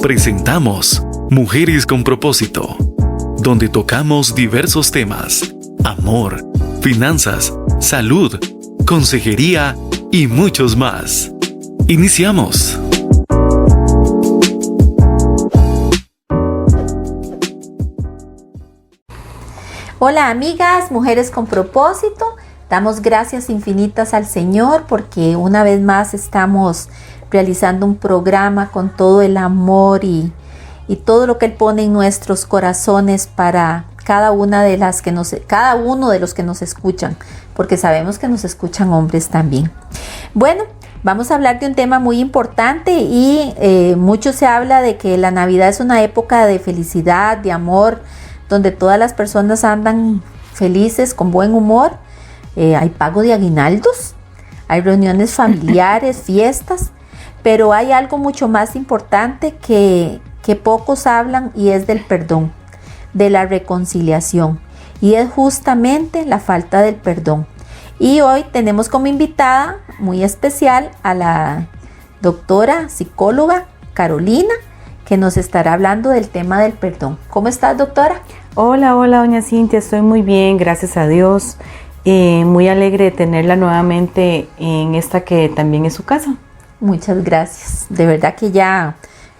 Presentamos Mujeres con Propósito, donde tocamos diversos temas: amor, finanzas, salud, consejería y muchos más. Iniciamos. Hola amigas, Mujeres con Propósito. Damos gracias infinitas al Señor porque una vez más estamos realizando un programa con todo el amor y todo lo que Él pone en nuestros corazones para cada uno de los que nos escuchan, porque sabemos que nos escuchan hombres también. Bueno, vamos a hablar de un tema muy importante y mucho se habla de que la Navidad es una época de felicidad, de amor, donde todas las personas andan felices, con buen humor. Hay pago de aguinaldos, hay reuniones familiares, fiestas, pero hay algo mucho más importante que pocos hablan y es del perdón, de la reconciliación, y es justamente la falta del perdón. Y hoy tenemos como invitada muy especial a la doctora psicóloga Carolina, que nos estará hablando del tema del perdón. ¿Cómo estás, doctora? Hola, doña Cintia, estoy muy bien, gracias a Dios. Muy alegre de tenerla nuevamente en esta que también es su casa. Muchas gracias. De verdad que ya,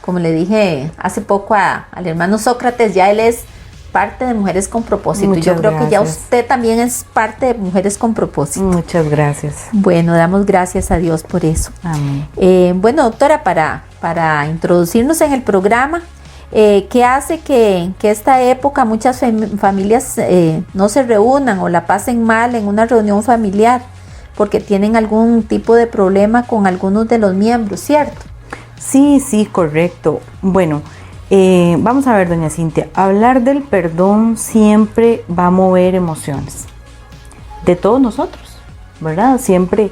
como le dije hace poco al hermano Sócrates, ya él es parte de Mujeres con Propósito. Muchas Yo creo gracias. que ya usted también es parte de Mujeres con Propósito. Muchas gracias. Bueno, damos gracias a Dios por eso. Amén. Bueno, doctora, para introducirnos en el programa, ¿qué hace que esta época muchas familias no se reúnan o la pasen mal en una reunión familiar porque tienen algún tipo de problema con algunos de los miembros, ¿cierto? Sí, correcto. Bueno, vamos a ver, doña Cintia, hablar del perdón siempre va a mover emociones de todos nosotros, ¿verdad? Siempre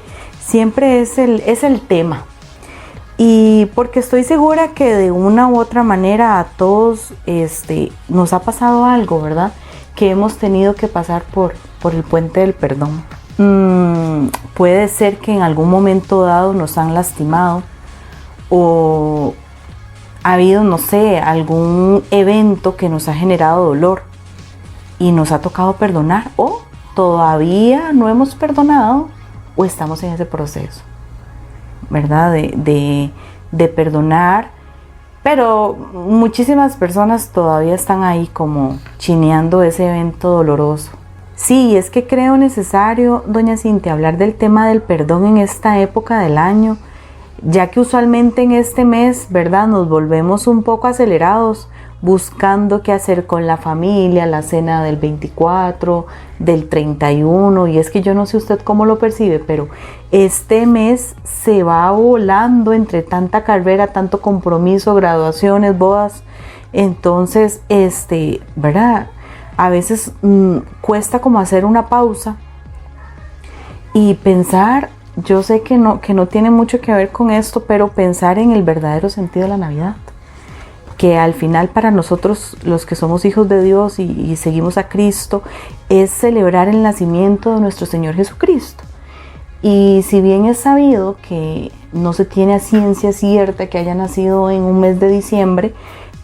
es el tema. Y porque estoy segura que de una u otra manera a todos nos ha pasado algo, ¿verdad? Que hemos tenido que pasar por el puente del perdón. Puede ser que en algún momento dado nos han lastimado o ha habido, no sé, algún evento que nos ha generado dolor y nos ha tocado perdonar, o todavía no hemos perdonado o estamos en ese proceso, ¿verdad? De perdonar, pero muchísimas personas todavía están ahí como chineando ese evento doloroso. Sí, es que creo necesario, doña Cintia, hablar del tema del perdón en esta época del año, ya que usualmente en este mes, ¿verdad?, nos volvemos un poco acelerados buscando qué hacer con la familia, la cena del 24, del 31, y es que yo no sé usted cómo lo percibe, pero este mes se va volando entre tanta carrera, tanto compromiso, graduaciones, bodas. Entonces, ¿verdad?, a veces cuesta como hacer una pausa y pensar. Yo sé que no tiene mucho que ver con esto, pero pensar en el verdadero sentido de la Navidad, que al final para nosotros los que somos hijos de Dios y seguimos a Cristo, es celebrar el nacimiento de nuestro Señor Jesucristo. Y si bien es sabido que no se tiene a ciencia cierta que haya nacido en un mes de diciembre,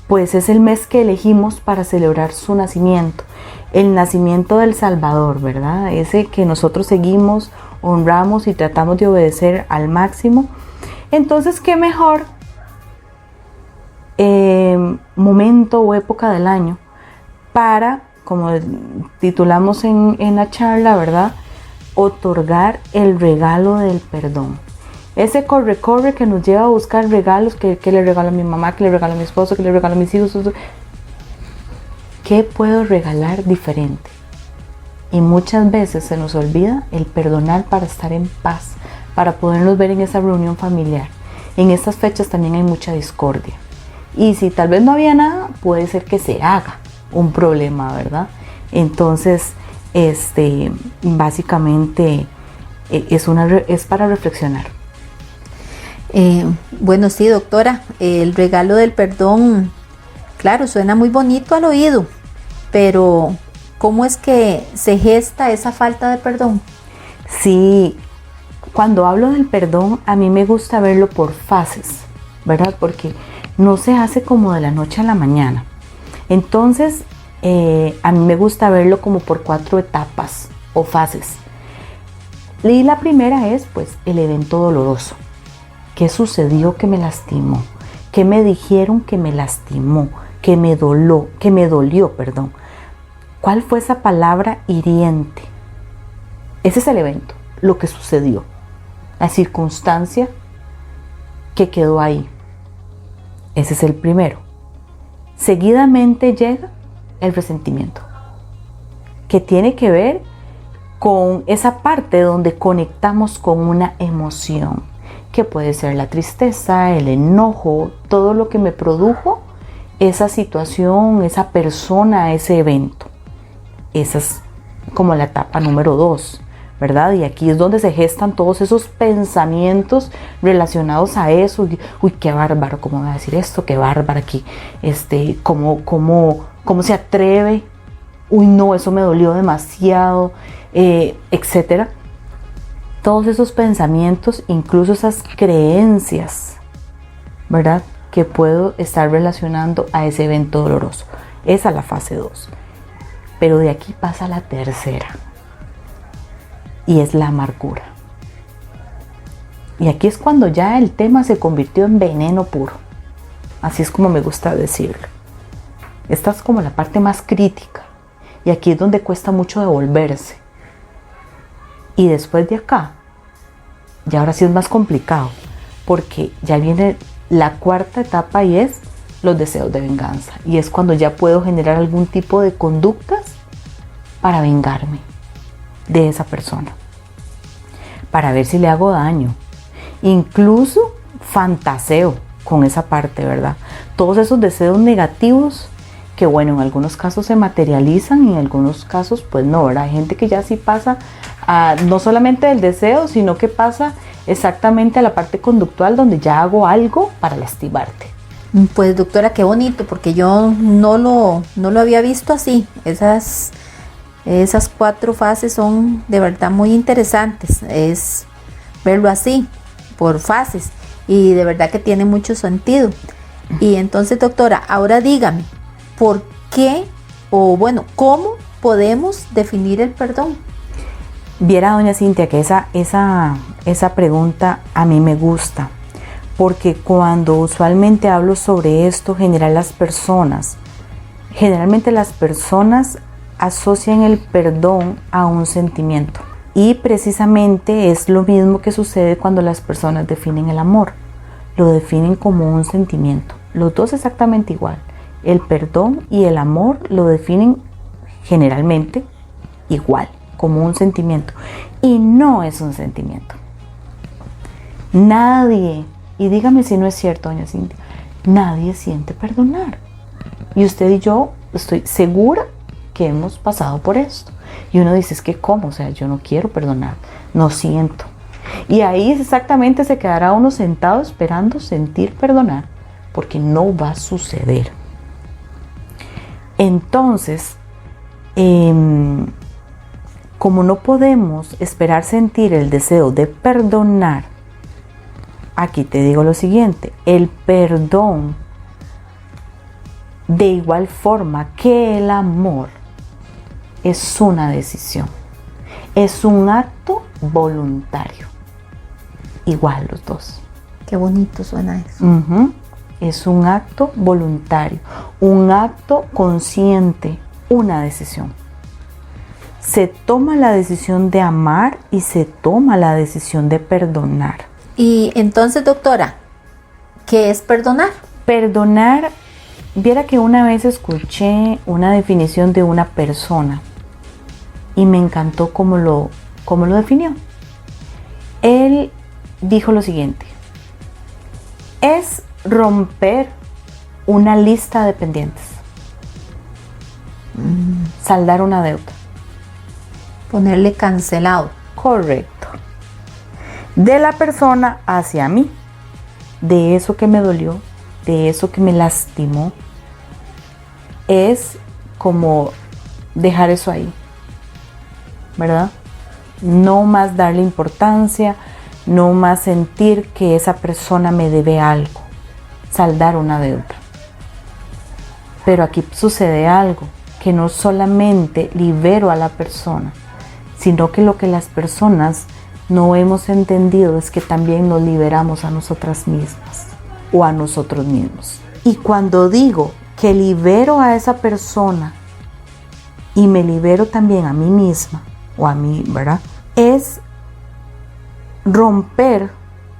pues es el mes que elegimos para celebrar su nacimiento, el nacimiento del Salvador, ¿verdad? Ese que nosotros seguimos, honramos y tratamos de obedecer al máximo. Entonces, ¿qué mejor momento o época del año para, como titulamos en la charla, ¿verdad?, otorgar el regalo del perdón? Ese corre que nos lleva a buscar regalos, que le regalo a mi mamá, que le regalo a mi esposo, que le regalo a mis hijos. ¿Qué puedo regalar diferente? Y muchas veces se nos olvida el perdonar para estar en paz, para podernos ver en esa reunión familiar. En estas fechas también hay mucha discordia. Y si tal vez no había nada, puede ser que se haga un problema, ¿verdad? Entonces, básicamente es para reflexionar. Bueno, sí, doctora, el regalo del perdón, claro, suena muy bonito al oído, pero ¿cómo es que se gesta esa falta de perdón? Sí, cuando hablo del perdón, a mí me gusta verlo por fases, ¿verdad? Porque no se hace como de la noche a la mañana. Entonces, a mí me gusta verlo como por 4 etapas o fases. Y la primera es pues el evento doloroso. ¿Qué sucedió que me lastimó? ¿Qué me dijeron que me lastimó? ¿Que me dolió, perdón? ¿Cuál fue esa palabra hiriente? Ese es el evento, lo que sucedió, la circunstancia que quedó ahí. Ese es el primero. Seguidamente llega el resentimiento, que tiene que ver con esa parte donde conectamos con una emoción, que puede ser la tristeza, el enojo, todo lo que me produjo esa situación, esa persona, ese evento. Esa es como la etapa número 2, ¿verdad? Y aquí es donde se gestan todos esos pensamientos relacionados a eso. Uy, qué bárbaro, ¿cómo voy a decir esto? Qué bárbaro aquí, ¿cómo se atreve? Uy, no, eso me dolió demasiado, etcétera. Todos esos pensamientos, incluso esas creencias, ¿verdad? Que puedo estar relacionando a ese evento doloroso. Esa es la fase 2. Pero de aquí pasa la tercera. Y es la amargura. Y aquí es cuando ya el tema se convirtió en veneno puro. Así es como me gusta decirlo. Esta es como la parte más crítica. Y aquí es donde cuesta mucho devolverse. Y después de acá, ya ahora sí es más complicado. Porque ya viene la cuarta etapa y es los deseos de venganza. Y es cuando ya puedo generar algún tipo de conductas para vengarme de esa persona, para ver si le hago daño. Incluso fantaseo con esa parte, ¿verdad? Todos esos deseos negativos que, bueno, en algunos casos se materializan y en algunos casos pues no, ¿verdad? Hay gente que ya sí pasa a, no solamente del deseo, sino que pasa exactamente a la parte conductual donde ya hago algo para lastimarte. Pues doctora, qué bonito, porque yo no lo había visto así. Esas 4 fases son de verdad muy interesantes. Es verlo así, por fases, y de verdad que tiene mucho sentido. Y entonces, doctora, ahora dígame, ¿por qué o bueno, cómo podemos definir el perdón? Viera, doña Cintia, que esa pregunta a mí me gusta, porque cuando usualmente hablo sobre esto, generalmente las personas asocian el perdón a un sentimiento. Y precisamente es lo mismo que sucede cuando las personas definen el amor. Lo definen como un sentimiento. Los dos exactamente igual. El perdón y el amor lo definen generalmente igual, como un sentimiento. Y no es un sentimiento. Nadie, y dígame si no es cierto, doña Cintia, nadie siente perdonar. Y usted y yo estoy segura que hemos pasado por esto. Y uno dice, es que ¿cómo? O sea, yo no quiero perdonar, no siento. Y ahí exactamente se quedará uno sentado esperando sentir perdonar, porque no va a suceder. Entonces, como no podemos esperar sentir el deseo de perdonar, aquí te digo lo siguiente: el perdón, de igual forma que el amor, es una decisión, es un acto voluntario. Igual los dos. Qué bonito suena eso. Es un acto voluntario, un acto consciente, una decisión. Se toma la decisión de amar y se toma la decisión de perdonar. Y entonces, doctora, ¿qué es perdonar? Perdonar, viera que una vez escuché una definición de una persona y me encantó cómo lo definió. Él dijo lo siguiente: es romper una lista de pendientes, saldar una deuda, ponerle cancelado. Correcto. De la persona hacia mí, de eso que me dolió, de eso que me lastimó. Es como dejar eso ahí, ¿verdad? No más darle importancia, no más sentir que esa persona me debe algo. saldar una deuda. Pero aquí sucede algo, que no solamente libero a la persona, sino que lo que las personas no hemos entendido es que también nos liberamos a nosotras mismas o a nosotros mismos. Y cuando digo que libero a esa persona y me libero también a mí misma o a mí, ¿verdad? Es romper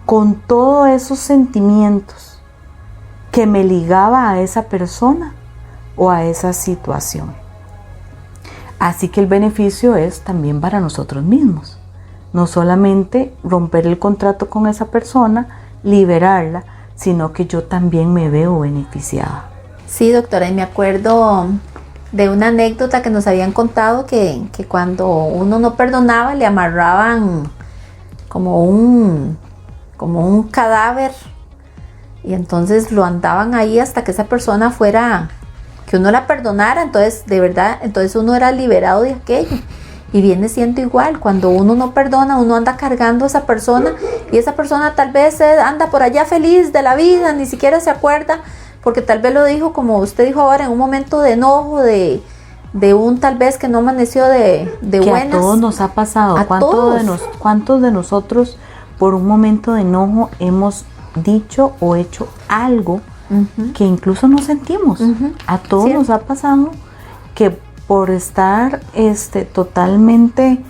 con todos esos sentimientos que me ligaba a esa persona o a esa situación. Así que el beneficio es también para nosotros mismos. No solamente romper el contrato con esa persona, liberarla, sino que yo también me veo beneficiada. Sí, doctora, y me acuerdo de una anécdota que nos habían contado que cuando uno no perdonaba le amarraban como un cadáver y entonces lo andaban ahí hasta que esa persona fuera, que uno la perdonara, entonces de verdad, entonces uno era liberado de aquello. Y viene siendo igual, cuando uno no perdona, uno anda cargando a esa persona y esa persona tal vez anda por allá feliz de la vida, ni siquiera se acuerda, porque tal vez lo dijo, como usted dijo ahora, en un momento de enojo, de un tal vez que no amaneció de buenas. A todos nos ha pasado. ¿Cuántos de nosotros por un momento de enojo hemos dicho o hecho algo que incluso no sentimos? A todos nos ha pasado que por estar totalmente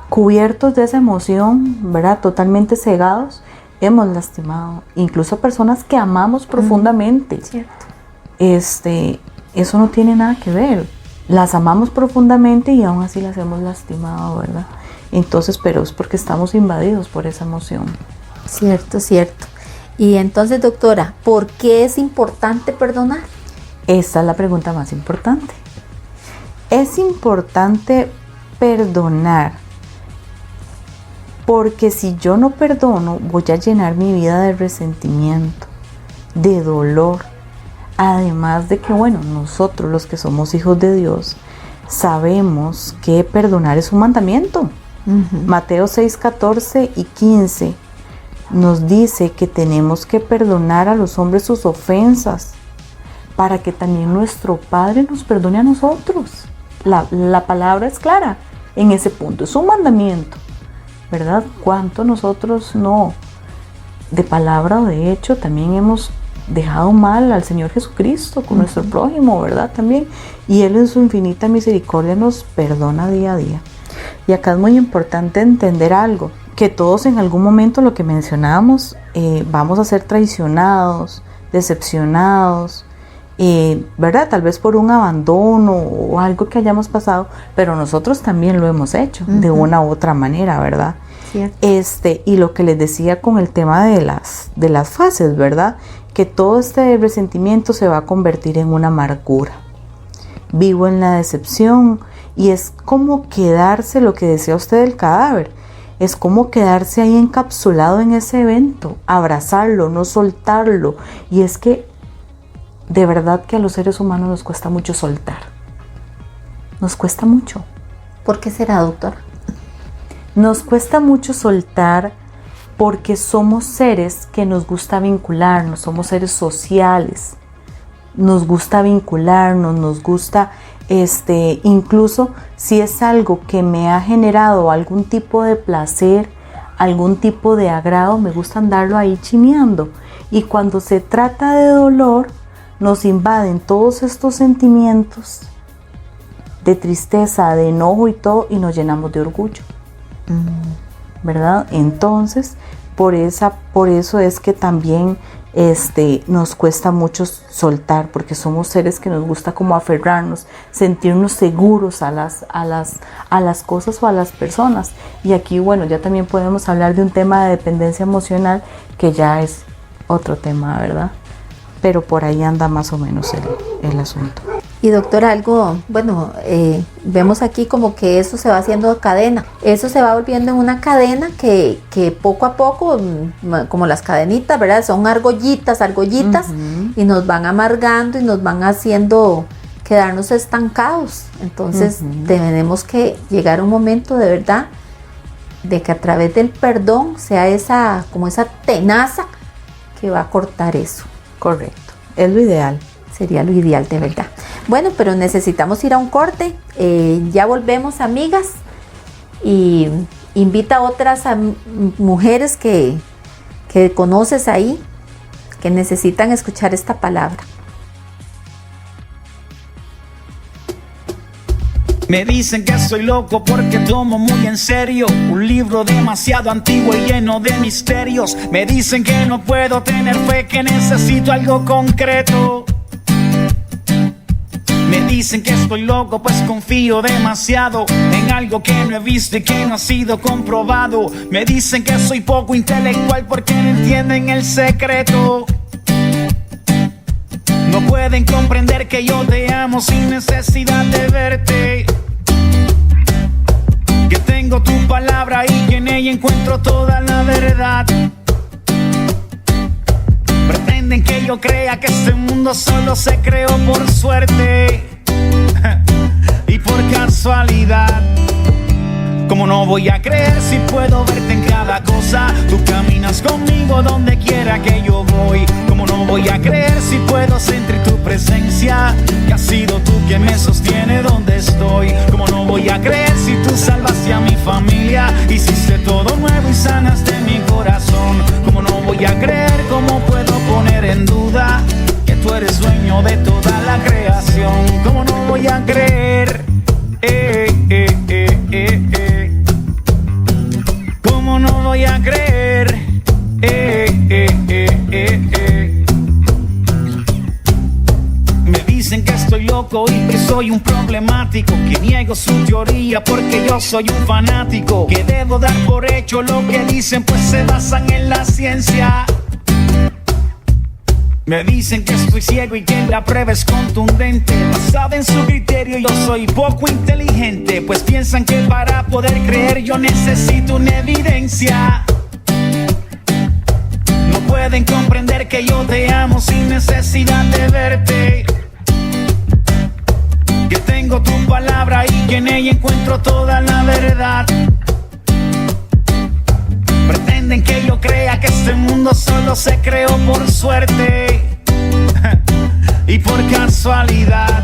cubiertos de esa emoción, ¿verdad? Totalmente cegados, hemos lastimado incluso a personas que amamos profundamente. Cierto. Eso no tiene nada que ver. Las amamos profundamente y aún así las hemos lastimado, ¿verdad? Entonces, pero es porque estamos invadidos por esa emoción. Cierto, cierto. Y entonces, doctora, ¿por qué es importante perdonar? Esta es la pregunta más importante. Es importante perdonar porque si yo no perdono, voy a llenar mi vida de resentimiento, de dolor. Además de que, bueno, nosotros los que somos hijos de Dios, sabemos que perdonar es un mandamiento. Mateo 6, 14 y 15 nos dice que tenemos que perdonar a los hombres sus ofensas, para que también nuestro Padre nos perdone a nosotros. La palabra es clara en ese punto, es un mandamiento, ¿verdad? ¿Cuánto nosotros no, de palabra o de hecho, también hemos dejado mal al Señor Jesucristo con nuestro prójimo, ¿verdad? También, y Él en su infinita misericordia nos perdona día a día. Y acá es muy importante entender algo, que todos en algún momento, lo que mencionábamos, vamos a ser traicionados, decepcionados, ¿verdad? Tal vez por un abandono o algo que hayamos pasado, pero nosotros también lo hemos hecho de una u otra manera, ¿verdad? Cierto. Y lo que les decía con el tema de las fases, ¿verdad? Que todo este resentimiento se va a convertir en una amargura. Vivo en la decepción y es como quedarse, lo que decía usted del cadáver, es como quedarse ahí encapsulado en ese evento, abrazarlo, no soltarlo. Y es que de verdad que a los seres humanos nos cuesta mucho soltar. Nos cuesta mucho. ¿Por qué será, doctora? Nos cuesta mucho soltar porque somos seres que nos gusta vincularnos, somos seres sociales. Nos gusta vincularnos, nos gusta, incluso si es algo que me ha generado algún tipo de placer, algún tipo de agrado, me gusta andarlo ahí chimeando. Y cuando se trata de dolor, nos invaden todos estos sentimientos de tristeza, de enojo y todo, y nos llenamos de orgullo, ¿verdad? Entonces, por eso es que también nos cuesta mucho soltar, porque somos seres que nos gusta como aferrarnos, sentirnos seguros a las cosas o a las personas. Y aquí, bueno, ya también podemos hablar de un tema de dependencia emocional, que ya es otro tema, ¿verdad? Pero por ahí anda más o menos el asunto. Y doctora, vemos aquí como que eso se va haciendo cadena. Eso se va volviendo en una cadena que poco a poco, como las cadenitas, ¿verdad? Son argollitas, y nos van amargando y nos van haciendo quedarnos estancados. Entonces tenemos que llegar a un momento de verdad de que a través del perdón sea esa tenaza que va a cortar eso. Correcto, es lo ideal. Sería lo ideal, de verdad. Bueno, pero necesitamos ir a un corte. Ya volvemos, amigas. Y invita a otras mujeres que conoces ahí, que necesitan escuchar esta palabra. Me dicen que soy loco porque tomo muy en serio un libro demasiado antiguo y lleno de misterios. Me dicen que no puedo tener fe, que necesito algo concreto. Me dicen que estoy loco pues confío demasiado en algo que no he visto y que no ha sido comprobado. Me dicen que soy poco intelectual porque no entienden el secreto. No pueden comprender que yo te amo sin necesidad de verte, que tengo tu palabra y que en ella encuentro toda la verdad. Pretenden que yo crea que este mundo solo se creó por suerte y por casualidad. ¿Cómo no voy a creer si puedo verte en cada cosa? Tú caminas conmigo donde quiera que yo voy. ¿Cómo no voy a creer si puedo sentir tu presencia? Que has sido tú quien me sostiene donde estoy. ¿Cómo no voy a creer si tú salvaste a mi familia? Hiciste todo nuevo y sanaste mi corazón. ¿Cómo no voy a creer? ¿Cómo puedo poner en duda que tú eres dueño de toda la creación? ¿Cómo no voy a creer? ¿Cómo no voy a creer? Me dicen que estoy loco y que soy un problemático, que niego su teoría porque yo soy un fanático, que debo dar por hecho lo que dicen pues se basan en la ciencia. Me dicen que estoy ciego y que la prueba es contundente. Basada en su criterio yo soy poco inteligente, pues piensan que para poder creer yo necesito una evidencia. No pueden comprender que yo te amo sin necesidad de verte, que tengo tu palabra y que en ella encuentro toda la verdad. Pretenden que yo crea que este mundo solo se creó por suerte y por casualidad.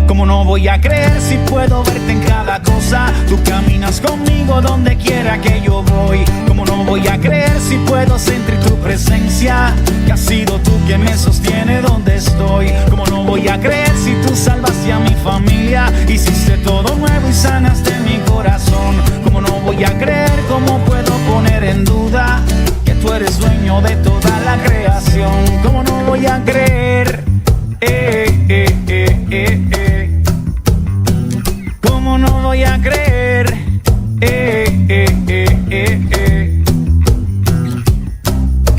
¿Cómo no voy a creer si puedo verte en cada cosa? Tú caminas conmigo donde quiera que yo voy. ¿Cómo no voy a creer si puedo sentir tu presencia? Que has sido tú quien me sostiene donde estoy. ¿Cómo no voy a creer si tú salvaste a mi familia? Hiciste todo nuevo y sanaste mi corazón. ¿Cómo no voy a creer? ¿Cómo puedo poner en duda que tú eres dueño de toda la creación? ¿Cómo no voy a creer? ¿Cómo no voy a creer?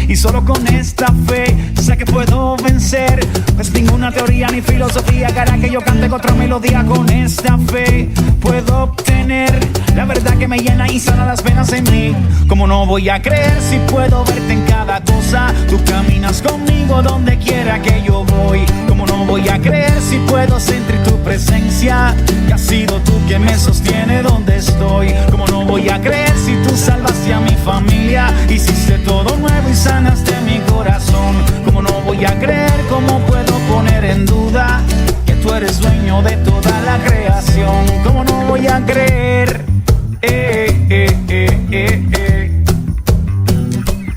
Y solo con esta fe sé que puedo vencer, pues ninguna teoría ni filosofía hará que yo cante otra melodía. Con esta fe puedo obtener la verdad que me llena y sana las penas en mí. ¿Cómo no voy a creer si puedo verte en cada cosa? Tú caminas conmigo donde quiera que yo voy. ¿Cómo no voy a creer si puedo sentir tu presencia? Que has sido tú quien me sostiene donde estoy. ¿Cómo no voy a creer si tú salvaste a mi familia? Hiciste todo nuevo y sanaste mi corazón. ¿Cómo no voy a creer? ¿Cómo puedo poner en duda que tú eres dueño de toda la creación? ¿Cómo no voy a creer?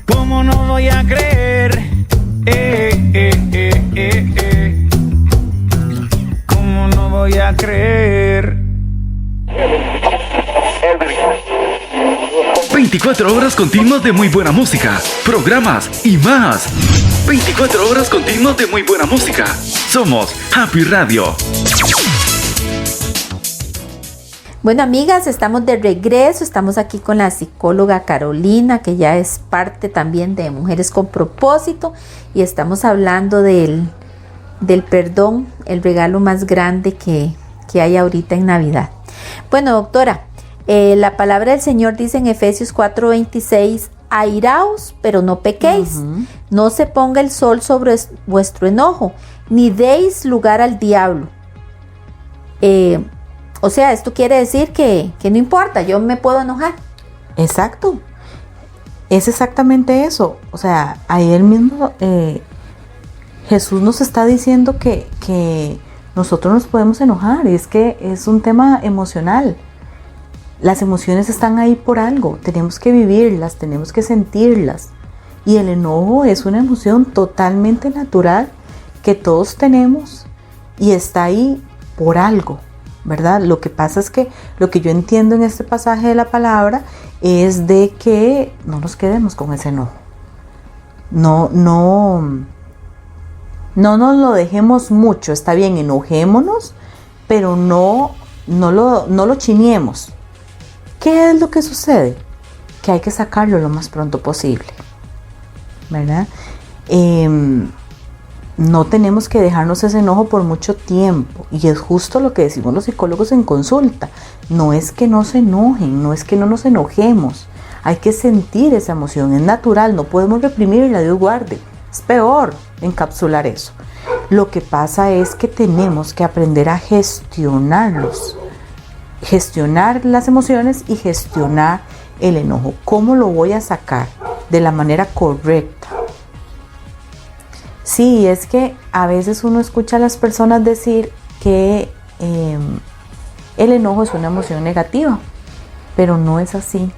¿Cómo no voy a creer? ¿Cómo no voy a creer? 24 horas continuas de muy buena música, programas y más. 24 horas continuas de muy buena música. Somos Happy Radio. Bueno, amigas, estamos de regreso. Estamos aquí con la psicóloga Carolina, que ya es parte también de Mujeres con Propósito, y estamos hablando del perdón, el regalo más grande que hay ahorita en Navidad. Bueno, doctora, la palabra del Señor dice en Efesios 4:26: airaos, pero no pequéis. No se ponga el sol sobre vuestro enojo, ni deis lugar al diablo. O sea, esto quiere decir que no importa, yo me puedo enojar. Exacto. es exactamente eso. O sea, ahí él mismo, Jesús nos está diciendo que nosotros nos podemos enojar, y es que es un tema emocional. Las emociones están ahí por algo, tenemos que vivirlas, tenemos que sentirlas. Y el enojo es una emoción totalmente natural que todos tenemos y está ahí por algo, ¿verdad? Lo que pasa es que lo que yo entiendo en este pasaje de la palabra es de que no nos quedemos con ese enojo. No nos lo dejemos mucho. Está bien, enojémonos, pero no lo chiniemos. ¿Qué es lo que sucede? Que hay que sacarlo lo más pronto posible, ¿verdad? No tenemos que dejarnos ese enojo por mucho tiempo, y es justo lo que decimos los psicólogos en consulta. No es que no se enojen, no es que no nos enojemos, hay que sentir esa emoción, es natural, no podemos reprimirla, Dios guarde, es peor encapsular eso. Lo que pasa es que tenemos que aprender a gestionarlos, gestionar las emociones y gestionar el enojo. ¿Cómo lo voy a sacar? De la manera correcta. Sí, es que a veces uno escucha a las personas decir que el enojo es una emoción negativa, pero no es así.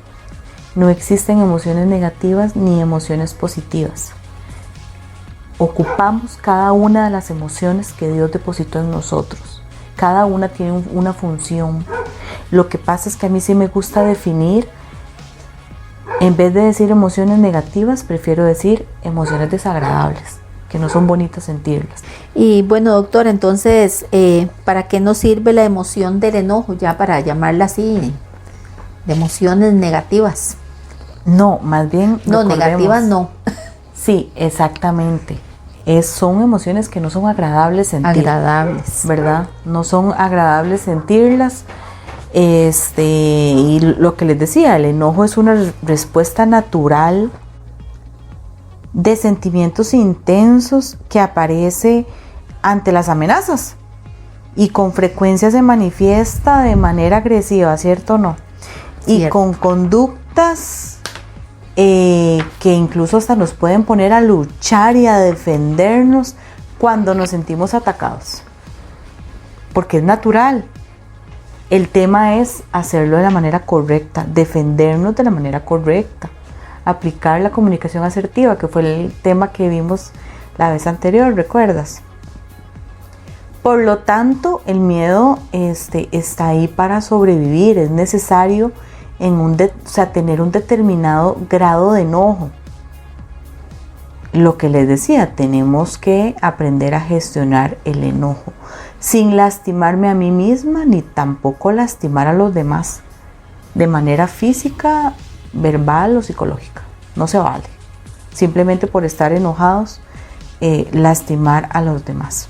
No existen emociones negativas ni emociones positivas. Ocupamos cada una de las emociones que Dios depositó en nosotros. Cada una tiene una función. Lo que pasa es que a mí sí me gusta definir, en vez de decir emociones negativas, prefiero decir emociones desagradables, que no son bonitas sentirlas. Y bueno, doctor, entonces, ¿para qué nos sirve la emoción del enojo? Ya para llamarla así, de emociones negativas. No, más bien... No, negativas no. Sí, exactamente. Son emociones que no son agradables sentir. Agradables. ¿Verdad? No son agradables sentirlas. Y lo que les decía, el enojo es una respuesta natural de sentimientos intensos que aparece ante las amenazas y con frecuencia se manifiesta de manera agresiva, ¿cierto o no? Y Cierto. con conductas que incluso hasta nos pueden poner a luchar y a defendernos cuando nos sentimos atacados, porque es natural. El tema es hacerlo de la manera correcta, defendernos de la manera correcta, aplicar la comunicación asertiva, que fue el tema que vimos la vez anterior, ¿recuerdas? Por lo tanto, el miedo está ahí para sobrevivir. Es necesario tener un determinado grado de enojo. Lo que les decía, tenemos que aprender a gestionar el enojo sin lastimarme a mí misma ni tampoco lastimar a los demás de manera física, verbal o psicológica. No se vale. Simplemente por estar enojados, lastimar a los demás.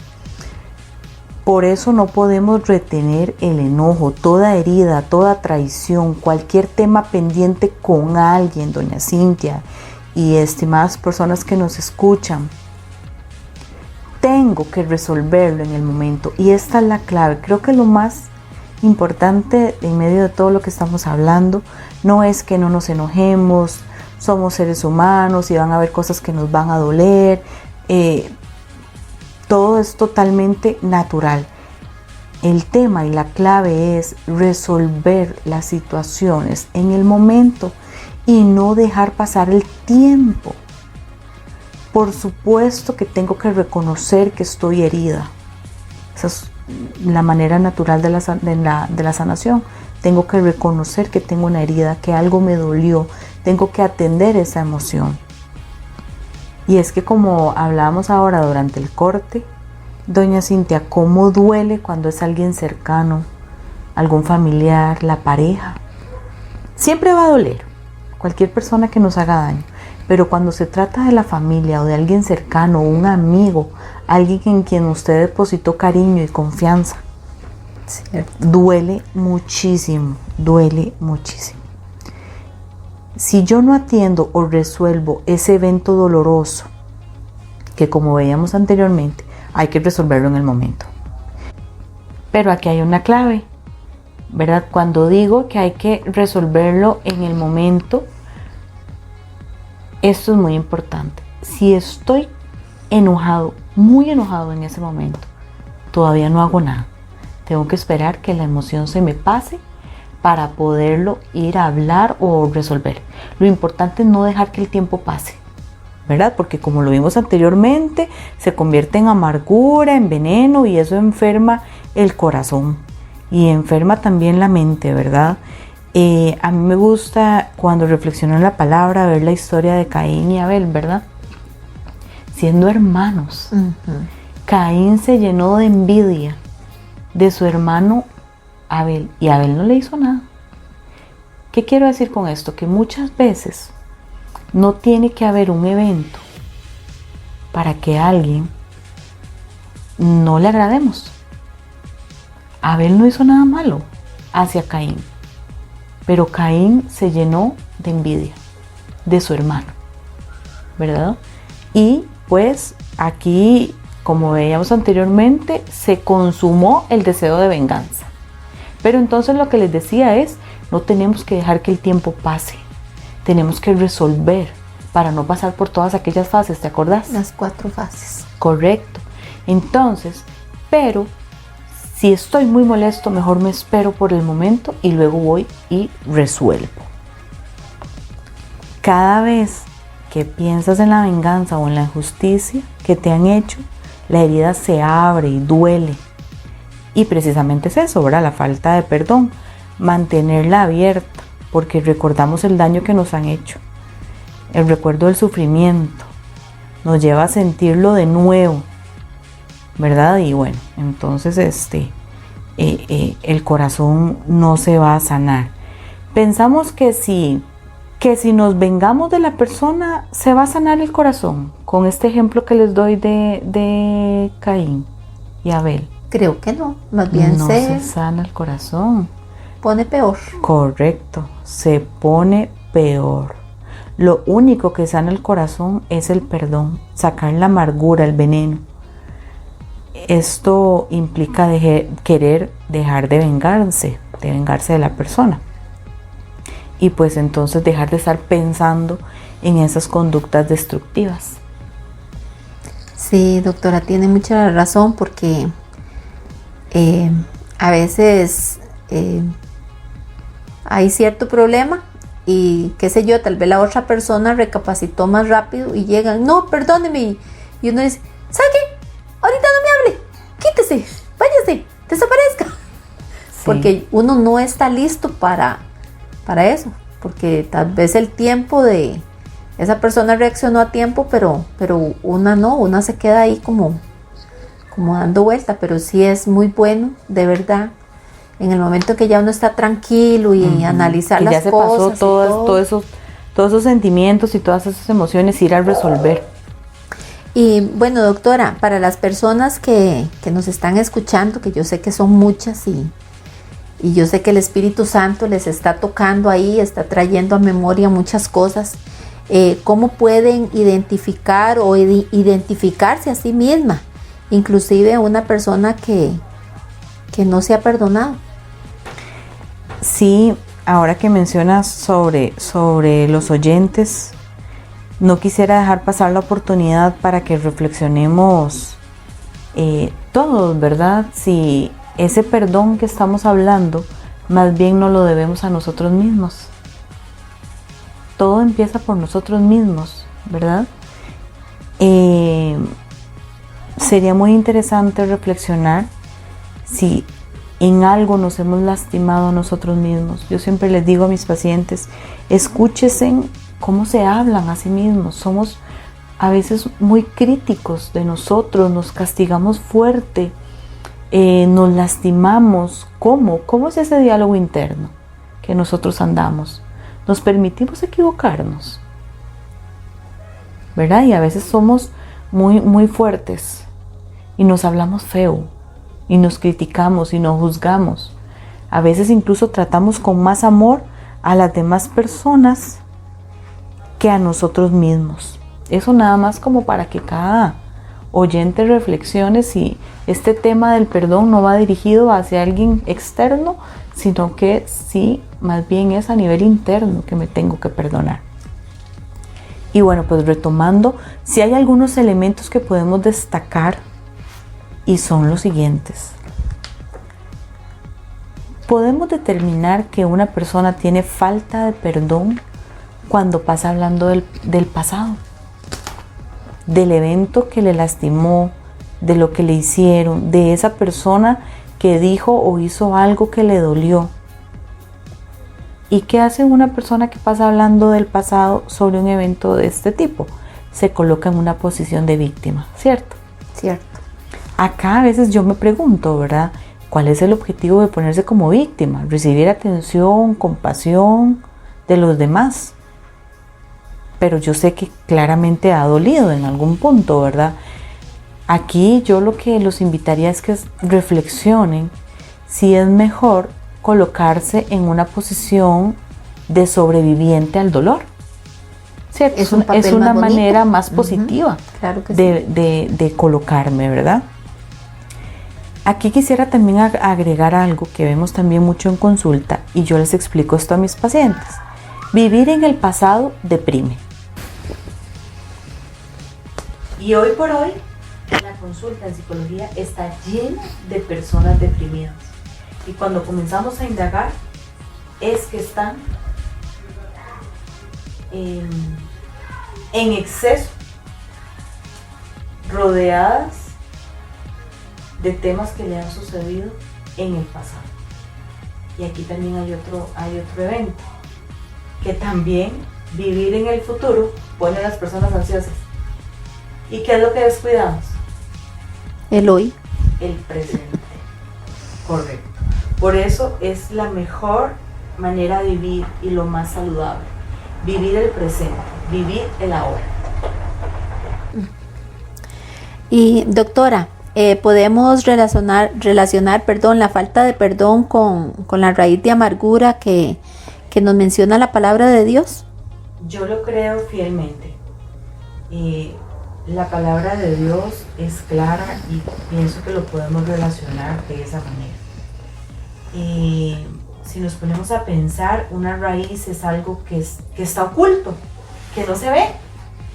Por eso no podemos retener el enojo, toda herida, toda traición, cualquier tema pendiente con alguien, doña Cintia y estimadas personas que nos escuchan. Tengo que resolverlo en el momento, y esta es la clave. Creo que lo más importante en medio de todo lo que estamos hablando no es que no nos enojemos, somos seres humanos y van a haber cosas que nos van a doler, todo es totalmente natural. El tema y la clave es resolver las situaciones en el momento y no dejar pasar el tiempo. Por supuesto que tengo que reconocer que estoy herida. Esa es la manera natural de la sanación. Tengo que reconocer que tengo una herida, que algo me dolió. Tengo que atender esa emoción. Y es que, como hablábamos ahora durante el corte, doña Cintia, cómo duele cuando es alguien cercano, algún familiar, la pareja. Siempre va a doler cualquier persona que nos haga daño. Pero cuando se trata de la familia o de alguien cercano, un amigo, alguien en quien usted depositó cariño y confianza, Cierto. duele muchísimo, duele muchísimo. Si yo no atiendo o resuelvo ese evento doloroso, que como veíamos anteriormente, hay que resolverlo en el momento. Pero aquí hay una clave, ¿verdad? Cuando digo que hay que resolverlo en el momento, esto es muy importante. Si estoy enojado, muy enojado en ese momento, todavía no hago nada. Tengo que esperar que la emoción se me pase para poderlo ir a hablar o resolver. Lo importante es no dejar que el tiempo pase, ¿verdad? Porque como lo vimos anteriormente, se convierte en amargura, en veneno, y eso enferma el corazón y enferma también la mente, ¿verdad? A mí me gusta, cuando reflexiono en la palabra, ver la historia de Caín y Abel, ¿verdad? Siendo hermanos. Caín se llenó de envidia de su hermano Abel, y Abel no le hizo nada. ¿Qué quiero decir con esto? Que muchas veces no tiene que haber un evento para que a alguien no le agrademos. Abel no hizo nada malo hacia Caín, pero Caín se llenó de envidia de su hermano, ¿verdad? Y pues aquí, como veíamos anteriormente, se consumó el deseo de venganza. Pero entonces lo que les decía es, no tenemos que dejar que el tiempo pase. Tenemos que resolver para no pasar por todas aquellas fases, ¿te acordás? Las 4 fases. Correcto. Entonces, pero si estoy muy molesto, mejor me espero por el momento y luego voy y resuelvo. Cada vez que piensas en la venganza o en la injusticia que te han hecho, la herida se abre y duele. Y precisamente es eso, ¿verdad? La falta de perdón. Mantenerla abierta, porque recordamos el daño que nos han hecho. El recuerdo del sufrimiento nos lleva a sentirlo de nuevo, ¿verdad? Y bueno, entonces el corazón no se va a sanar. Pensamos que si nos vengamos de la persona, se va a sanar el corazón. Con este ejemplo que les doy de Caín y Abel. Creo que no, más bien no se sana el corazón. Pone peor. Correcto, se pone peor. Lo único que sana el corazón es el perdón, sacar la amargura, el veneno. Esto implica querer dejar de vengarse de la persona. Y pues entonces dejar de estar pensando en esas conductas destructivas. Sí, doctora, tiene mucha razón, porque a veces hay cierto problema y qué sé yo, tal vez la otra persona recapacitó más rápido y llegan, no, perdóneme, y uno dice, ¿sabe qué? Ahorita no me hable, quítese, váyase, desaparezca. Sí. Porque uno no está listo para eso, porque tal vez el tiempo de esa persona reaccionó a tiempo, pero una se queda ahí como dando vuelta. Pero sí es muy bueno, de verdad, en el momento que ya uno está tranquilo y analizar las cosas. Ya se pasó todos esos sentimientos y todas esas emociones, ir a resolver. Y bueno, doctora, para las personas que nos están escuchando, que yo sé que son muchas y yo sé que el Espíritu Santo les está tocando ahí, está trayendo a memoria muchas cosas, ¿cómo pueden identificar o identificarse a sí misma? Inclusive una persona que no se ha perdonado. Sí, ahora que mencionas sobre los oyentes, no quisiera dejar pasar la oportunidad para que reflexionemos todos, ¿verdad? Si ese perdón que estamos hablando, más bien no lo debemos a nosotros mismos. Todo empieza por nosotros mismos, ¿verdad? Sería muy interesante reflexionar si en algo nos hemos lastimado a nosotros mismos. Yo siempre les digo a mis pacientes, escúchense cómo se hablan a sí mismos. Somos a veces muy críticos de nosotros, nos castigamos fuerte, nos lastimamos. ¿Cómo es ese diálogo interno que nosotros andamos? Nos permitimos equivocarnos, ¿verdad? Y a veces somos muy, muy fuertes y nos hablamos feo y nos criticamos y nos juzgamos. A veces incluso tratamos con más amor a las demás personas que a nosotros mismos. Eso nada más como para que cada oyente reflexione si este tema del perdón no va dirigido hacia alguien externo, sino que sí, más bien es a nivel interno que me tengo que perdonar. Y bueno, pues retomando, si hay algunos elementos que podemos destacar y son los siguientes. Podemos determinar que una persona tiene falta de perdón cuando pasa hablando del pasado, del evento que le lastimó, de lo que le hicieron, de esa persona que dijo o hizo algo que le dolió. ¿Y qué hace una persona que pasa hablando del pasado sobre un evento de este tipo? Se coloca en una posición de víctima, ¿cierto? Cierto. Acá a veces yo me pregunto, ¿verdad? ¿Cuál es el objetivo de ponerse como víctima? Recibir atención, compasión de los demás. Pero yo sé que claramente ha dolido en algún punto, ¿verdad? Aquí yo lo que los invitaría es que reflexionen si es mejor colocarse en una posición de sobreviviente al dolor. ¿Cierto? Es una manera más positiva claro que de colocarme, ¿verdad? Aquí quisiera también agregar algo que vemos también mucho en consulta y yo les explico esto a mis pacientes. Vivir en el pasado deprime. Y hoy por hoy, la consulta en psicología está llena de personas deprimidas. Y cuando comenzamos a indagar, es que están en exceso, rodeadas de temas que le han sucedido en el pasado. Y aquí también hay otro evento, que también vivir en el futuro pone a las personas ansiosas. ¿Y qué es lo que descuidamos? El hoy. El presente. Correcto. Por eso es la mejor manera de vivir y lo más saludable. Vivir el presente, vivir el ahora. Y doctora, podemos relacionar la falta de perdón con la raíz de amargura que nos menciona la palabra de Dios. Yo lo creo fielmente. La palabra de Dios es clara y pienso que lo podemos relacionar de esa manera. Si nos ponemos a pensar, una raíz es algo que está oculto, que no se ve.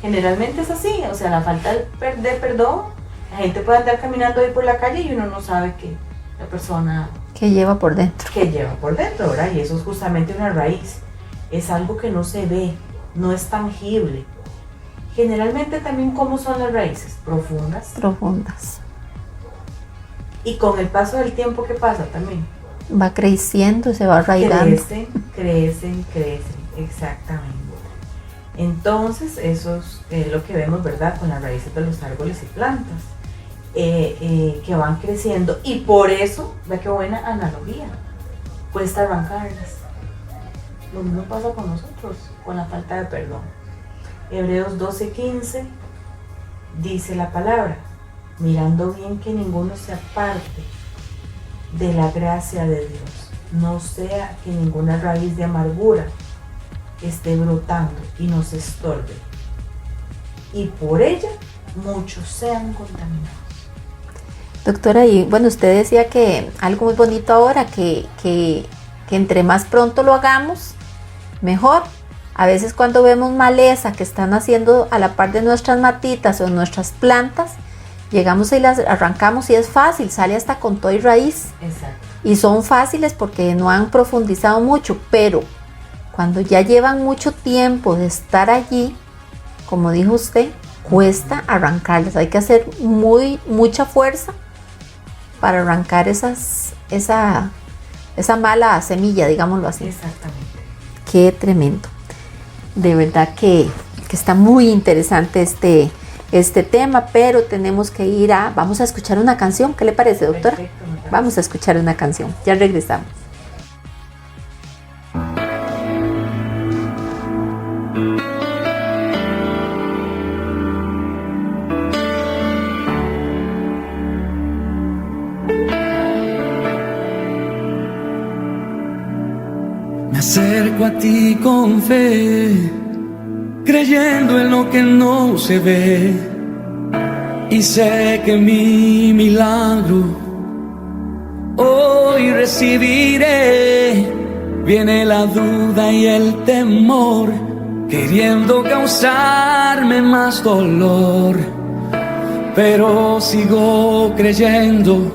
Generalmente es así, o sea, la falta de perdón, la gente puede andar caminando ahí por la calle y uno no sabe que la persona... Que lleva por dentro. ¿Verdad? Y eso es justamente una raíz. Es algo que no se ve, no es tangible. Generalmente también, ¿cómo son las raíces? Profundas. Y con el paso del tiempo, ¿qué pasa también? Va creciendo y se va arraigando. Crecen, exactamente. Entonces, eso es lo que vemos, ¿verdad? Con las raíces de los árboles y plantas, que van creciendo. Y por eso, ve qué buena analogía, cuesta arrancarlas. Lo mismo pasa con nosotros, con la falta de perdón. Hebreos 12:15 dice la palabra: mirando bien que ninguno se aparte de la gracia de Dios, no sea que ninguna raíz de amargura esté brotando y nos estorbe, y por ella muchos sean contaminados. Doctora, y bueno, usted decía que algo muy bonito ahora, que entre más pronto lo hagamos, mejor. A veces cuando vemos maleza que están haciendo a la par de nuestras matitas o nuestras plantas, llegamos y las arrancamos y es fácil, sale hasta con todo y raíz. Exacto. Y son fáciles porque no han profundizado mucho, pero cuando ya llevan mucho tiempo de estar allí, como dijo usted, cuesta arrancarlas. Hay que hacer mucha fuerza para arrancar esa mala semilla, digámoslo así. Exactamente. Qué tremendo. De verdad que está muy interesante este tema, pero tenemos que vamos a escuchar una canción. ¿Qué le parece, doctora? Perfecto, vamos a escuchar una canción. Ya regresamos. Me acerco a ti con fe, creyendo en lo que no se ve, y sé que mi milagro hoy recibiré. Viene la duda y el temor, queriendo causarme más dolor, pero sigo creyendo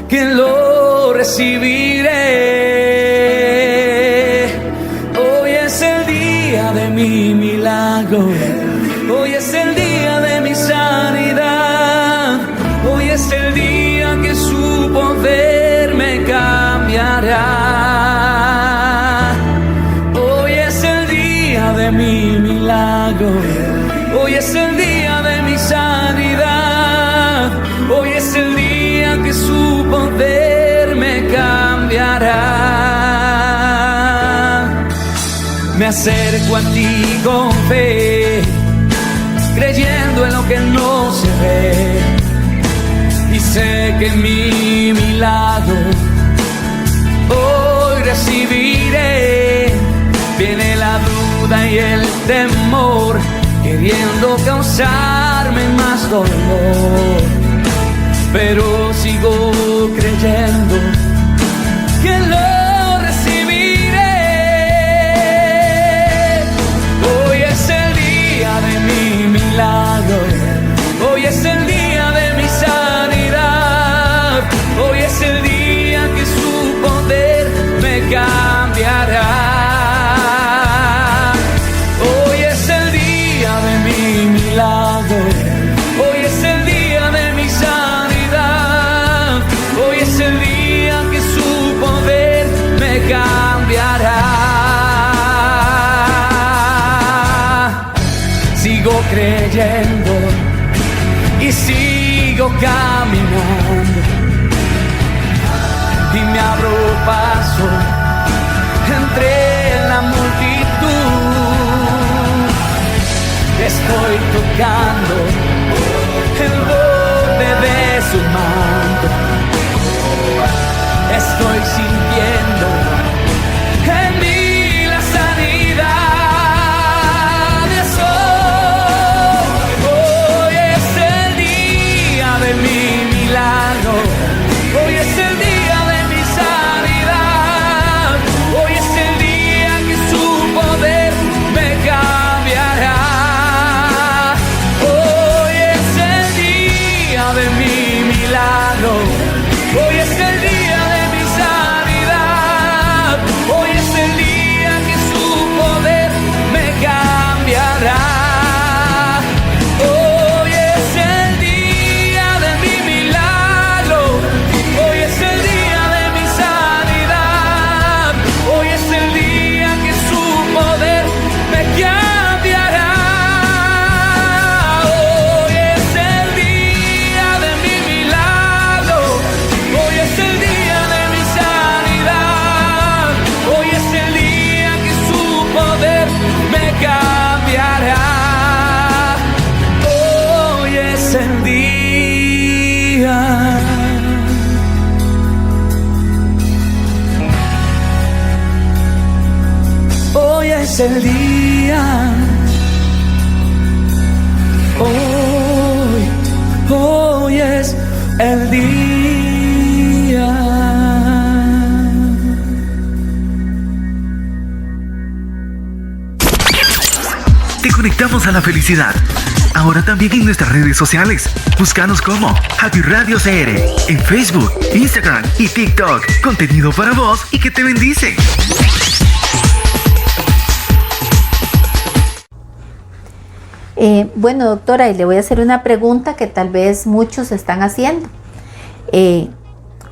que lo recibiré. Hoy es el día de mi milagro, hoy es el día de mi sanidad, hoy es el día que su poder me cambiará. Hoy es el día de mi milagro, hoy es el día de mi sanidad, hoy es el día que su poder me cambiará. Me acerco a ti con fe, creyendo en lo que no se ve, y sé que mi milagro hoy recibiré. Viene la duda y el temor, queriendo causarme más dolor, pero sigo creyendo que lo recibiré. Hoy es el día de mi milagro, hoy es el día de mi sanidad, hoy es el día que su poder me cambiará. Hoy es el día de mi milagro, hoy es el día de mi sanidad, hoy es el día que su poder me cambiará. Sigo creyendo y sigo caminando, y me abro paso entre la multitud. Estoy tocando el borde de su manto, estoy sintiendo en mí la sanidad. Hoy es el día de mi milagro, hoy es el día de mi sanidad, hoy es el día que su poder me cambiará. Hoy es el día de mi milagro, hoy es el día de mi sanidad, hoy es el día que su poder me cambiará. Hoy es el día de mi milagro, hoy es el día de mi sanidad, hoy es el día que su poder me cambiará. Hoy es el día de mi milagro, hoy es el día de mi sanidad, hoy es el día que su poder me cambiará. Hoy es el día. Hoy es el día. Hoy es el día. Te conectamos a la felicidad. Ahora también en nuestras redes sociales. Búscanos como Happy Radio CR en Facebook, Instagram y TikTok. Contenido para vos y que te bendice. Bueno, doctora, y le voy a hacer una pregunta que tal vez muchos están haciendo.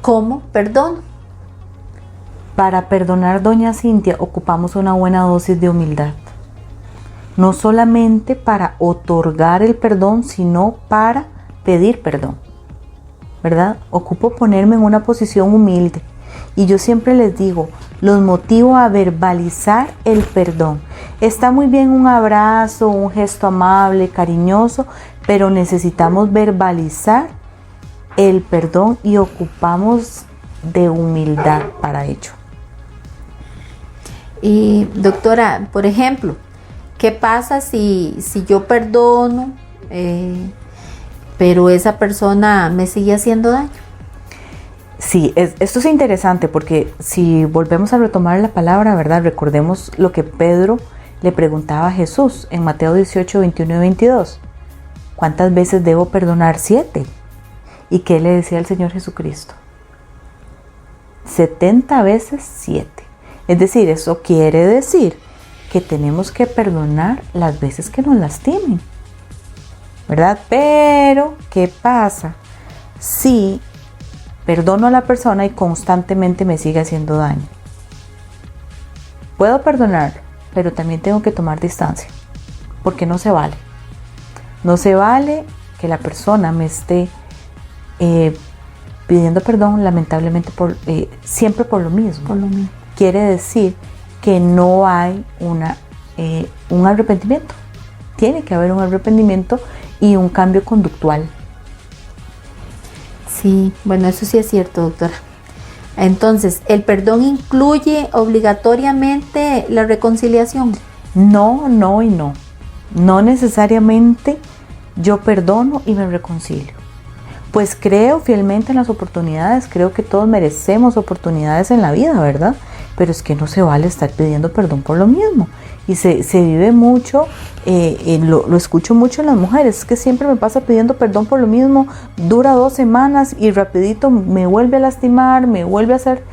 ¿Cómo perdono? Para perdonar, doña Cintia, ocupamos una buena dosis de humildad. No solamente para otorgar el perdón, sino para pedir perdón, ¿verdad? Ocupo ponerme en una posición humilde. Y yo siempre les digo, los motivo a verbalizar el perdón. Está muy bien un abrazo, un gesto amable, cariñoso, pero necesitamos verbalizar el perdón y ocupamos de humildad para ello. Y doctora, por ejemplo, ¿qué pasa si yo perdono, pero esa persona me sigue haciendo daño? Sí, esto es interesante porque si volvemos a retomar la palabra, ¿verdad? Recordemos lo que Pedro le preguntaba a Jesús en Mateo 18, 21 y 22, ¿cuántas veces debo perdonar? 7. ¿Y qué le decía el Señor Jesucristo? 70 veces 7. Es decir, eso quiere decir que tenemos que perdonar las veces que nos lastimen, ¿verdad? Pero, ¿qué pasa si perdono a la persona y constantemente me sigue haciendo daño? Puedo perdonar, pero también tengo que tomar distancia, porque no se vale. No se vale que la persona me esté pidiendo perdón, lamentablemente, siempre por lo mismo. Quiere decir que no hay un arrepentimiento. Tiene que haber un arrepentimiento y un cambio conductual. Sí, bueno, eso sí es cierto, doctora. Entonces, ¿el perdón incluye obligatoriamente la reconciliación? No y no. No necesariamente yo perdono y me reconcilio. Pues creo fielmente en las oportunidades, creo que todos merecemos oportunidades en la vida, ¿verdad? Pero es que no se vale estar pidiendo perdón por lo mismo. Y se vive mucho, lo escucho mucho en las mujeres, es que siempre me pasa pidiendo perdón por lo mismo, dura 2 semanas y rapidito me vuelve a lastimar, me vuelve a hacer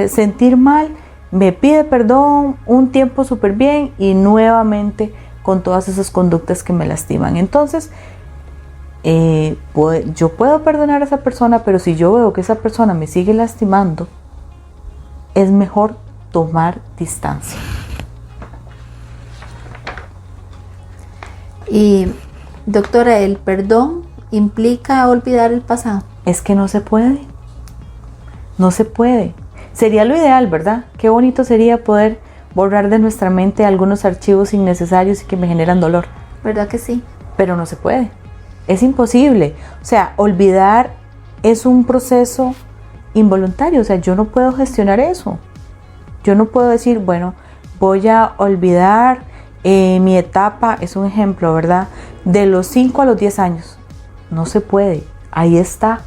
sentir mal, me pide perdón, un tiempo súper bien y nuevamente con todas esas conductas que me lastiman. Entonces, yo puedo perdonar a esa persona, pero si yo veo que esa persona me sigue lastimando, es mejor tomar distancia. Y, doctora, ¿el perdón implica olvidar el pasado? Es que no se puede. No se puede. Sería lo ideal, ¿verdad? Qué bonito sería poder borrar de nuestra mente algunos archivos innecesarios y que me generan dolor. ¿Verdad que sí? Pero no se puede. Es imposible. O sea, olvidar es un proceso involuntario. O sea, yo no puedo gestionar eso. Yo no puedo decir, bueno, voy a olvidar mi etapa, es un ejemplo, ¿verdad? De los 5 a los 10 años. No se puede. Ahí está.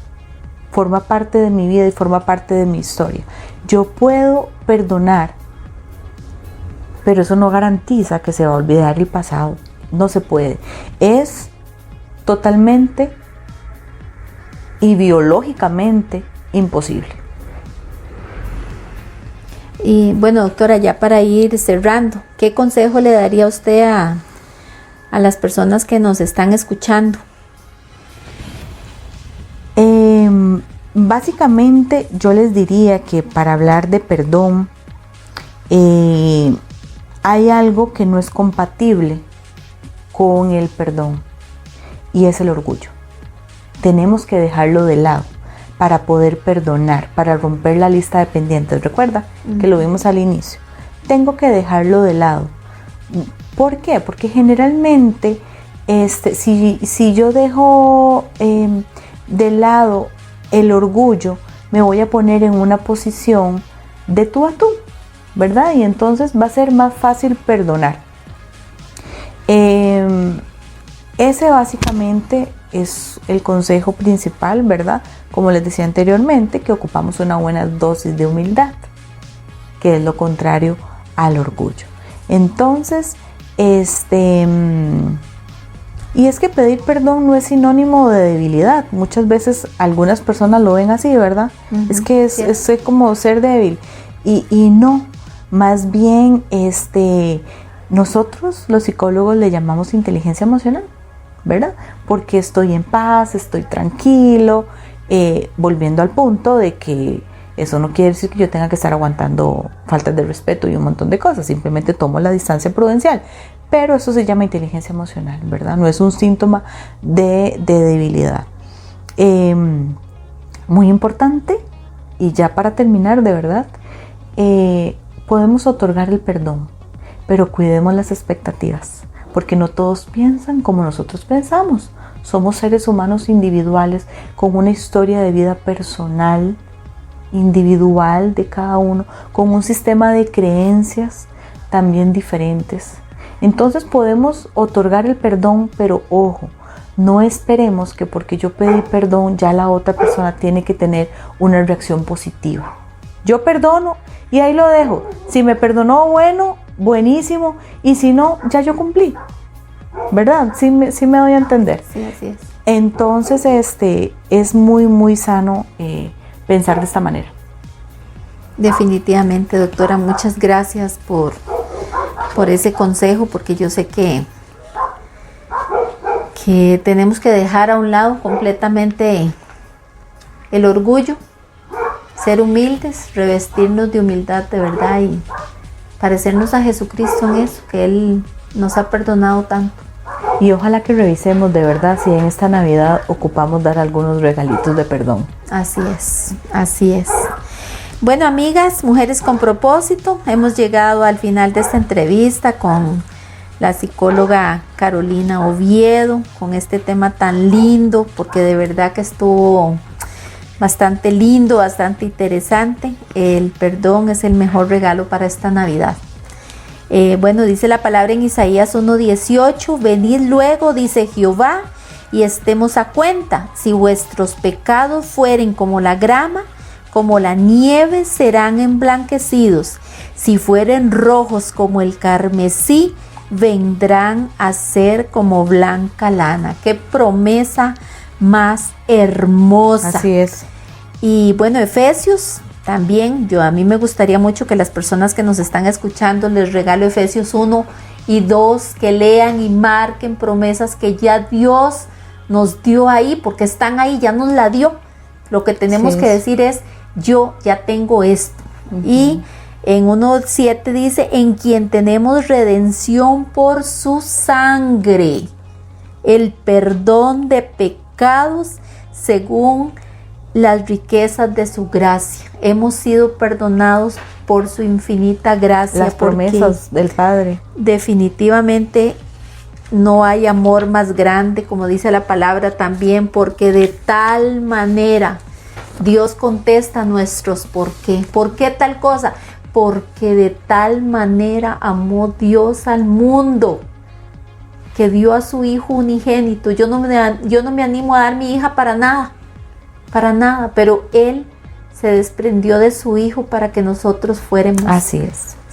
Forma parte de mi vida y forma parte de mi historia. Yo puedo perdonar, pero eso no garantiza que se va a olvidar el pasado. No se puede. Es totalmente y biológicamente imposible. Y bueno, doctora, ya para ir cerrando, ¿qué consejo le daría usted a las personas que nos están escuchando? Básicamente yo les diría que para hablar de perdón hay algo que no es compatible con el perdón y es el orgullo. Tenemos que dejarlo de lado para poder perdonar, para romper la lista de pendientes. Recuerda que lo vimos al inicio. Tengo que dejarlo de lado. ¿Por qué? Porque generalmente si yo dejo de lado el orgullo, me voy a poner en una posición de tú a tú, ¿verdad? Y entonces va a ser más fácil perdonar. Ese básicamente es el consejo principal, ¿verdad? Como les decía anteriormente, que ocupamos una buena dosis de humildad, que es lo contrario al orgullo. Entonces, y es que pedir perdón no es sinónimo de debilidad. Muchas veces algunas personas lo ven así, ¿verdad? Es que es como ser débil. Y no, más bien nosotros los psicólogos le llamamos inteligencia emocional, ¿verdad? Porque estoy en paz, estoy tranquilo, volviendo al punto de que eso no quiere decir que yo tenga que estar aguantando faltas de respeto y un montón de cosas, simplemente tomo la distancia prudencial, pero eso se llama inteligencia emocional, ¿verdad? No es un síntoma de debilidad. Muy importante, y ya para terminar, de verdad, podemos otorgar el perdón, pero cuidemos las expectativas, porque no todos piensan como nosotros pensamos. Somos seres humanos individuales con una historia de vida personal, individual de cada uno, con un sistema de creencias también diferentes. Entonces podemos otorgar el perdón, pero ojo, no esperemos que porque yo pedí perdón ya la otra persona tiene que tener una reacción positiva. Yo perdono y ahí lo dejo. Si me perdonó, bueno, buenísimo, y si no, ya yo cumplí, ¿verdad? Sí me doy a entender. Sí, así es. Entonces, es muy, muy sano pensar de esta manera. Definitivamente, doctora, muchas gracias por ese consejo, porque yo sé que tenemos que dejar a un lado completamente el orgullo, ser humildes, revestirnos de humildad de verdad y parecernos a Jesucristo en eso, que Él nos ha perdonado tanto. Y ojalá que revisemos de verdad si en esta Navidad ocupamos dar algunos regalitos de perdón. Así es, así es. Bueno, amigas, Mujeres con Propósito, hemos llegado al final de esta entrevista con la psicóloga Carolina Oviedo, con este tema tan lindo, porque de verdad que estuvo bastante lindo, bastante interesante. El perdón es el mejor regalo para esta Navidad. Bueno, dice la palabra en Isaías 1:18, venid luego, dice Jehová, y estemos a cuenta. Si vuestros pecados fueren como la grama, como la nieve serán emblanquecidos. Si fueren rojos como el carmesí, vendrán a ser como blanca lana. Qué promesa más hermosa. Así es. Y bueno, Efesios también, a mí me gustaría mucho que las personas que nos están escuchando les regalo Efesios 1 y 2, que lean y marquen promesas que ya Dios nos dio ahí, porque están ahí, ya nos la dio. Lo que tenemos que decir es, yo ya tengo esto. Y en 1:7 dice, en quien tenemos redención por su sangre, el perdón de pecados según las riquezas de su gracia. Hemos sido perdonados por su infinita gracia. Las promesas del Padre. Definitivamente no hay amor más grande, como dice la palabra también, porque de tal manera Dios contesta nuestros por qué. ¿Por qué tal cosa? Porque de tal manera amó Dios al mundo, que dio a su Hijo unigénito. Yo no me animo a dar mi hija para nada, pero Él se desprendió de su Hijo para que nosotros fuéramos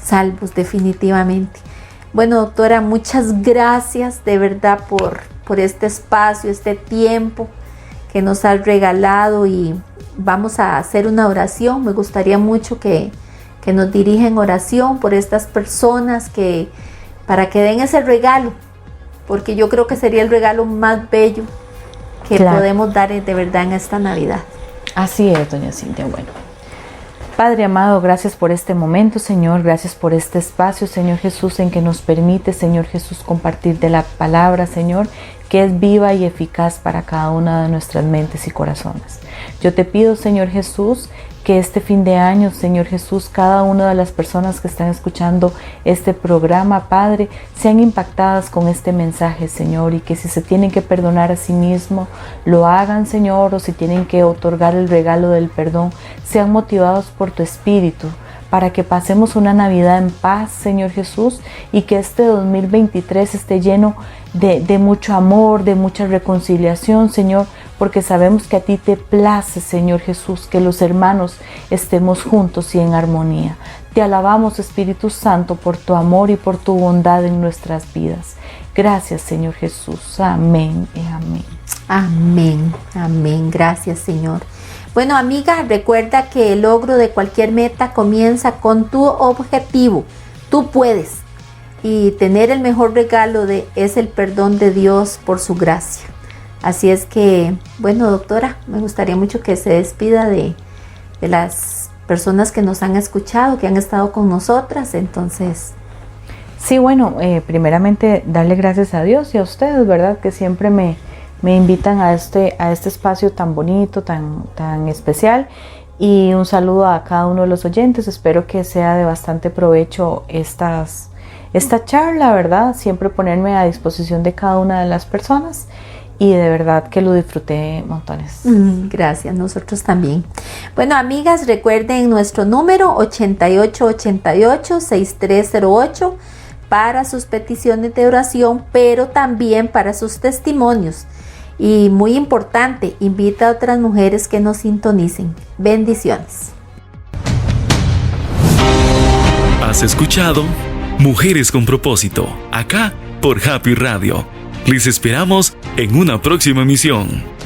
salvos definitivamente. Bueno, doctora, muchas gracias de verdad por este espacio, este tiempo que nos has regalado, y vamos a hacer una oración. Me gustaría mucho que nos dirigen oración por estas personas, para que den ese regalo, porque yo creo que sería el regalo más bello que podemos dar de verdad en esta Navidad. Así es, doña Cintia. Bueno, Padre amado, gracias por este momento, Señor. Gracias por este espacio, Señor Jesús, en que nos permite, Señor Jesús, compartir de la palabra, Señor, que es viva y eficaz para cada una de nuestras mentes y corazones. Yo te pido, Señor Jesús, que este fin de año, Señor Jesús, cada una de las personas que están escuchando este programa, Padre, sean impactadas con este mensaje, Señor, y que si se tienen que perdonar a sí mismos, lo hagan, Señor, o si tienen que otorgar el regalo del perdón, sean motivados por tu Espíritu, para que pasemos una Navidad en paz, Señor Jesús, y que este 2023 esté lleno de mucho amor, de mucha reconciliación, Señor, porque sabemos que a ti te place, Señor Jesús, que los hermanos estemos juntos y en armonía. Te alabamos, Espíritu Santo, por tu amor y por tu bondad en nuestras vidas. Gracias, Señor Jesús. Amén y amén. Amén, amén. Gracias, Señor. Bueno, amiga, recuerda que el logro de cualquier meta comienza con tu objetivo. Tú puedes. Y tener el mejor regalo es el perdón de Dios por su gracia. Así es que, bueno, doctora, me gustaría mucho que se despida de las personas que nos han escuchado, que han estado con nosotras. Entonces, sí, bueno, primeramente darle gracias a Dios y a ustedes, ¿verdad? Que siempre me invitan a este espacio tan bonito, tan especial. Y un saludo a cada uno de los oyentes. Espero que sea de bastante provecho esta charla, ¿verdad? Siempre ponerme a disposición de cada una de las personas. Y de verdad que lo disfruté montones. Gracias, nosotros también. Bueno, amigas, recuerden nuestro número 8888-6308 para sus peticiones de oración, pero también para sus testimonios. Y muy importante, invita a otras mujeres que nos sintonicen. Bendiciones. Has escuchado Mujeres con propósito, acá por Happy Radio. Les esperamos en una próxima emisión.